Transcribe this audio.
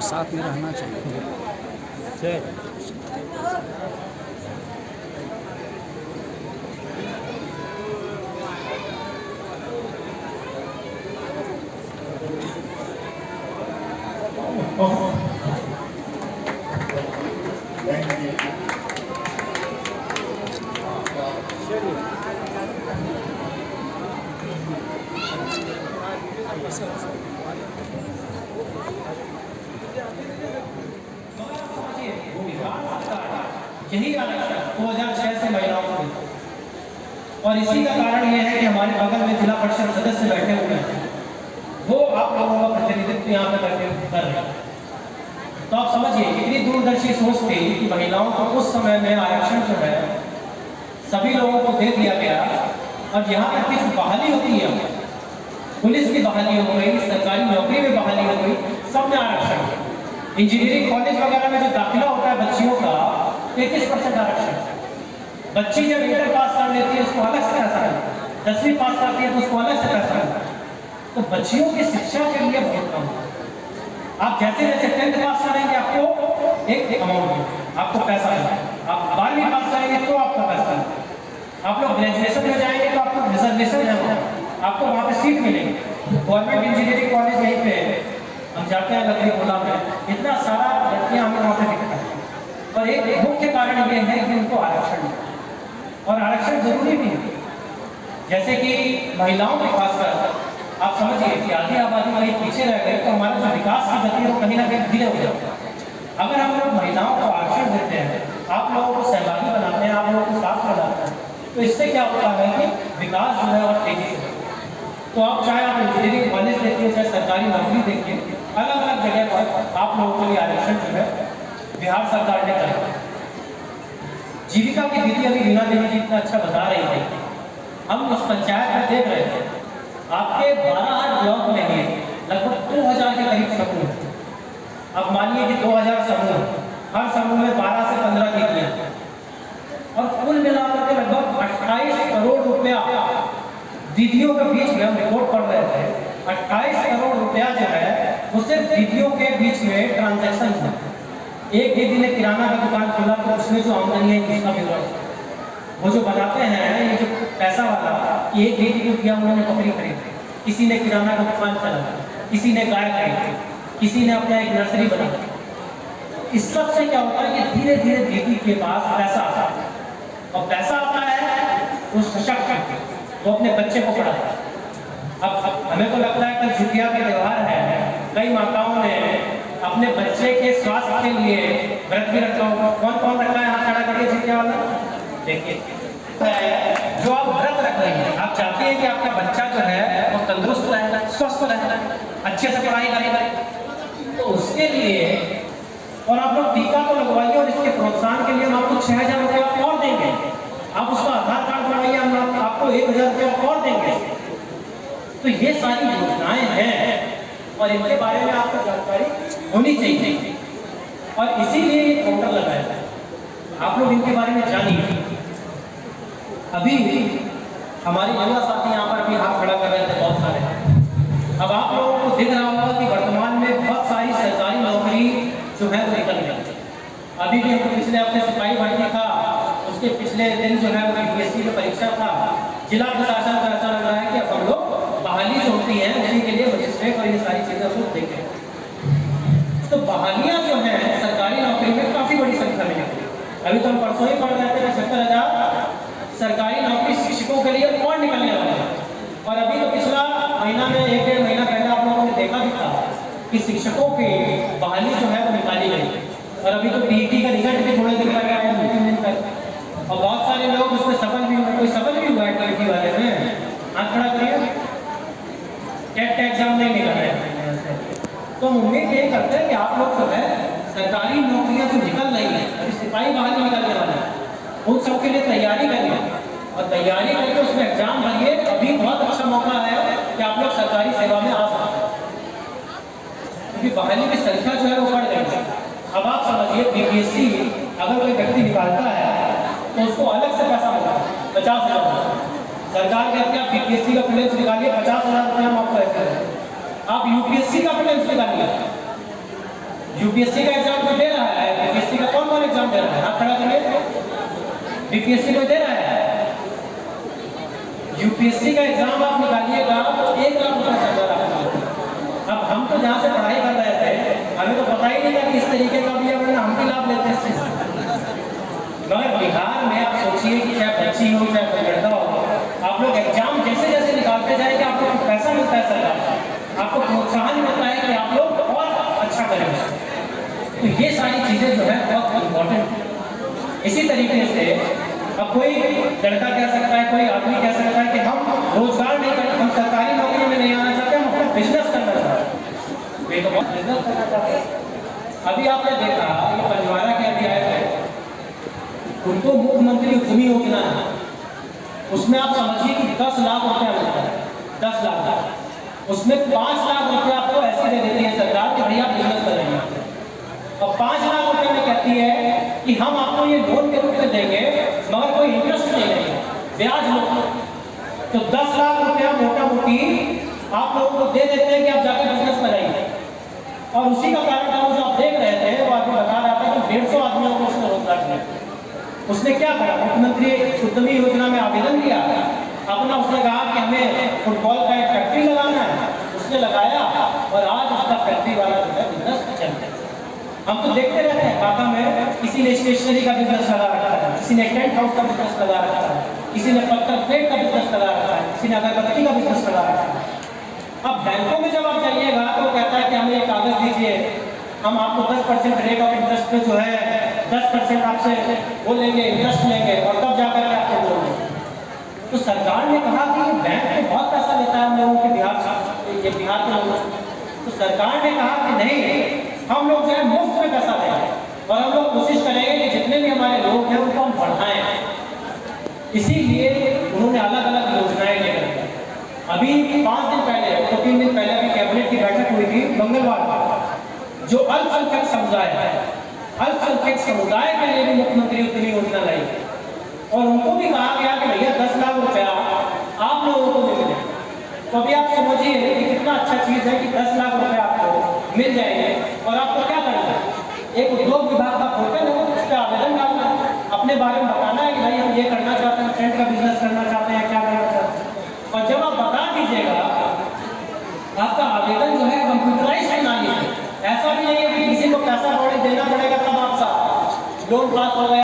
साथ में रहना चाहिए। यही आरक्षण 2006 से महिलाओं को मिलता है और इसी का कारण यह है कि हमारे बगल में जिला परिषद सदस्य बैठे हुए हैं, वो आप लोगों का प्रतिनिधित्व यहाँ पे कर रहे हैं। तो आप समझिए इतनी दूरदर्शी सोच थी कि महिलाओं को उस समय में आरक्षण जो है सभी लोगों को दे दिया गया। और यहाँ तक की बहाली होती है, पुलिस की बहाली हो गई, सरकारी नौकरी में बहाली हो गई, सब में आरक्षण। इंजीनियरिंग कॉलेज वगैरह में जो दाखिला होता है बच्चियों का 33% आरक्षण। बच्ची जब इंटर पास कर लेती है उसको अलग से पैसा मिलता है, 10वीं पास करती है तो उसको अलग से पैसा मिलता है। तो बच्चियों की शिक्षा के लिए बहुत कम है। आप जैसे जैसे 10th पास करेंगे आपको एक अमाउंट मिलेगा, आपको पैसा मिलेगा। आप 12वीं पास करेंगे तो आपको पैसा मिलेगा। आप लोग ग्रेजुएशन में जाएंगे तो आपको रिजर्वेशन है, आपको वहाँ पे सीट मिलेगी। गवर्नमेंट इंजीनियरिंग कॉलेज यहीं पे हम जाते हैं लकड़ी गोला में, इतना सारा लड़कियाँ हमें वहाँ पे दिखता है। और एक मुख्य कारण ये है कि उनको आरक्षण है और आरक्षण जरूरी भी है। जैसे कि महिलाओं के खासकर आप समझिए कि आधी आबादी वही पीछे रह गई तो हमारा जो विकास की गति है वो कहीं ना कहीं धीरे हो जाता है। अगर हम लोग महिलाओं को आरक्षण देते हैं, आप लोगों को सहभागी बनाते हैं, आप लोगों को साथ बनाते हैं, तो इससे क्या होता है कि विकास जो है और तेजी से। तो आप चाहे आप इंजीनियरिंग कॉलेज देखिए, चाहे सरकारी नौकरी देखिए, अलग अलग जगह पर आप लोगों के लिए आरक्षण जो है बिहार सरकार ने करा। जीविका की दीदी अभी रीना देवी जी इतना अच्छा बता रही थी, हम उस पंचायत में देख रहे थे आपके 12 ब्लॉक में ही लगभग 2000 के करीब समूह है। अब मानिए कि 2000 समूह, हर समूह में 12 से 15 दीदियां और कुल मिलाकर के लगभग 28 करोड़ रुपया दीदियों के बीच में हम रिपोर्ट पढ़ रहे थे। 28 करोड़ रुपया जो है वो सिर्फ दीदियों के बीच में ट्रांजैक्शन हुआ। एक दीदी ने किराना का दुकान खोला तो उसमें जो आमदनी है उसका ब्यौरा वो जो बनाते हैं ये जो पैसा वाला, एक दीदी को दिया उन्होंने बकरी खरीदी, किसी ने किराना का दुकान चलाया, किसी ने गाय खरीदी, किसी ने अपना एक नर्सरी बनाया। इस सब से क्या होता है कि धीरे धीरे दीदी के पास पैसा आता है और पैसा आता है वो सशक्त करके वो अपने बच्चे को पढ़ाता है। अब हमें तो लगता है कल छुट्टियां के त्यौहार है, कई माताओं ने अपने बच्चे के स्वास्थ्य के लिए व्रत भी रखा होगा। कौन कौन रखा है हाथ खड़ा करिए छुट्टियां वाला। देखिए जो आप व्रत रख रही हैं, आप चाहते हैं कि आपका बच्चा जो है वो तंदुरुस्त रहेगा, स्वस्थ रहेगा, अच्छे से पढ़ाई करेगा, तो उसके लिए और आप लोग टीका तो लगवाइए और इसके प्रोत्साहन के लिए हम आपको 6000 रुपया और देंगे। आप उसका आधार कार्ड बनवाइए, हम आपको 1000 रुपया और देंगे। तो ये सारी योजनाएं हैं और इनके बारे में आपको जानकारी होनी चाहिए और इसीलिए ये पोर्टल लगाया है। आप लोग इनके बारे में जानिए। अभी हमारे युवा साथी यहाँ पर अभी हाथ खड़ा कर रहे थे बहुत सारे। अब आप लोगों को दिख रहा होगा कि वर्तमान में बहुत सारी सरकारी नौकरी जो है वो निकल गई। अभी भी हमको पिछले हफ्ते सिपाही भर्ती था, उसके पिछले दिन जो है वो यूपीएससी की परीक्षा था। जिला प्रशासन का ऐसा लग रहा है कि अब हम लोग बहाली जो होती है उसी के लिए मजिस्ट्रेट और ये सारी चीजें हम लोग देखें। तो बहालियां जो है सरकारी नौकरी में काफी बड़ी संख्या में निकली। अभी तो हम परसों ही पढ़ रहे थे 75,000 सरकारी नौकरी शिक्षकों के लिए और निकलने वाले हैं। और अभी तो पिछला महीना में 1-1.5 महीना पहले आप लोगों ने देखा भी था कि शिक्षकों की बहाली जो है वो निकाली गई। और अभी तो टीईटी का रिजल्ट भी थोड़े दिन पहले आया, 2-3 दिन तक, और बहुत सारे लोग उसमें सफल भी हुए। कोई सफल भी हुआ है टीईटी वाले में? हाथ खड़ा करिए। टेट का एग्जाम नहीं निकल रहे हैं तो उम्मीद यही करते हैं कि आप लोग जो है सरकारी नौकरियां जो निकल रही है, अभी सिपाही बहाली निकलने वाले हैं, उन सब के लिए तैयारी करिए और तैयारी करके उसमें एग्जाम भरिए। अभी बहुत अच्छा मौका है कि आप लोग सरकारी सेवा में आ सकते हैं, क्योंकि बहाली की संख्या जो है वो बढ़ गई है। अब आप समझिए बीपीएससी अगर कोई व्यक्ति निकालता है तो उसको अलग से पैसा मिलता है। 50,000 सरकार कहती है आप बीपीएससी का प्रीलिम्स निकालिए, 50,000 रुपये हम आपको ऐसे देंगे। आप यूपीएससी का प्रीलिम्स निकालिए, यूपीएससी का एग्जाम कोई दे रहा है? बीपीएससी का कौन कौन एग्जाम दे रहा है? आप खड़ा करिए, बीपीएससी कोई दे रहा है? यूपीएससी का एग्जाम आप निकालिएगा तो 1 लाख रुपये सरकार आपको। अब हम तो जहाँ से पढ़ाई कर रहे थे हमें तो पता ही नहीं था कि इस तरीके का भी है, हम भी लाभ लेते हैं इससे। मगर बिहार में आप सोचिए कि चाहे बच्ची हो चाहे कोई लड़का हो, आप लोग एग्जाम जैसे जैसे निकालते जाएंगे आपको पैसा मिलता है सरकार, आपको प्रोत्साहन मिलता है कि आप लोग और अच्छा करेंगे। तो ये सारी चीज़ें जो है बहुत इम्पोर्टेंट है। इसी तरीके से अब कोई लड़का कह सकता है, कोई आदमी कह सकता है कि हम रोजगार नहीं करते, हम सरकारी नौकरी में नहीं आना चाहते, हम अपना बिजनेस करना चाहते हैं। वे तो बहुत बिजनेस करना चाहते हैं। अभी आपने देखा ये पंजवारा के अभी आए थे, उनको मुख्यमंत्री उद्यमी योजना है, उसमें आप समझिए कि 10 लाख रुपया मिलता है, 10 लाख, उसमें 5 लाख रुपया आपको ऐसे दे देती है सरकार कि भैया बिजनेस करेंगे। और 5 लाख रुपए में कहती है कि हम आपको ये लोन के रूप में देंगे मगर कोई इंटरेस्ट नहीं लेंगे, ब्याज लो। तो 10 लाख रुपया मोटा मोटी आप लोगों को दे देते हैं कि आप जाकर बिजनेस कराइए। और उसी का कारण था जो आप देख रहे थे, वो आदमी बता रहा था कि 150 आदमियों को उसने रोजगार दिया। उसने क्या करा, मुख्यमंत्री उद्यमी योजना में आवेदन दिया अपना, उसने कहा कि हमें फुटबॉल का एक फैक्ट्री लगाना है, उसने लगाया और आज उसका फैक्ट्री वाला जो है बिजनेस चल रहा है। हम तो देखते रहते हैं काका में किसी ने स्टेशनरी का बिजनेस लगा रखा है, किसी ने टेंट हाउस का बिजनेस लगा रखा है, किसी ने पत्थर प्लेट का बिजनेस लगा रखा है, किसी ने अगरबत्ती का बिजनेस लगा रखा है। अब बैंकों में जब आप जाइएगा तो कहता है कि हमें एक कागज दीजिए, हम आपको 10% रेट ऑफ इंटरेस्ट पे जो है 10% आपसे वो लेंगे, इंटरेस्ट लेंगे और तब जाकर के आपको लोन देंगे। तो सरकार ने कहा कि बैंक तो बहुत पैसा लेता है हम लोगों के बिहार के लोगों से। तो सरकार ने कहा कि नहीं, हम लोग जो है मुफ्त में पैसा देंगे और हम लोग कोशिश करेंगे कि जितने भी हमारे लोग हैं उनको हम बढ़ाएं। इसीलिए उन्होंने अलग अलग योजनाएं लेकर अभी 5 दिन पहले 2-3 दिन पहले अभी कैबिनेट की बैठक हुई थी मंगलवार, जो अल्पसंख्यक समुदाय है, अल्पसंख्यक समुदाय के लिए भी मुख्यमंत्री उद्यमी योजना लाई और उनको भी कहा गया कि भैया 10 लाख रुपया आप लोगों को मिल जाए। तो अभी आप समझिए कि कितना अच्छा चीज़ है कि 10 लाख रुपए आपको मिल जाएंगे और आपको क्या करना है, एक उद्योग विभाग का पोर्टल है, उस पर आवेदन डालना है, अपने बारे में बताना है कि भाई हम ये करना चाहते हैं, टेंट का बिजनेस करना चाहते हैं, क्या करना चाहते हैं। और जब आप बता दीजिएगा आपका आवेदन जो है कंप्यूटराइज प्रणाली है, ऐसा भी नहीं है कि किसी को पैसा देना पड़ेगा तब आपका लोन पास हो गया।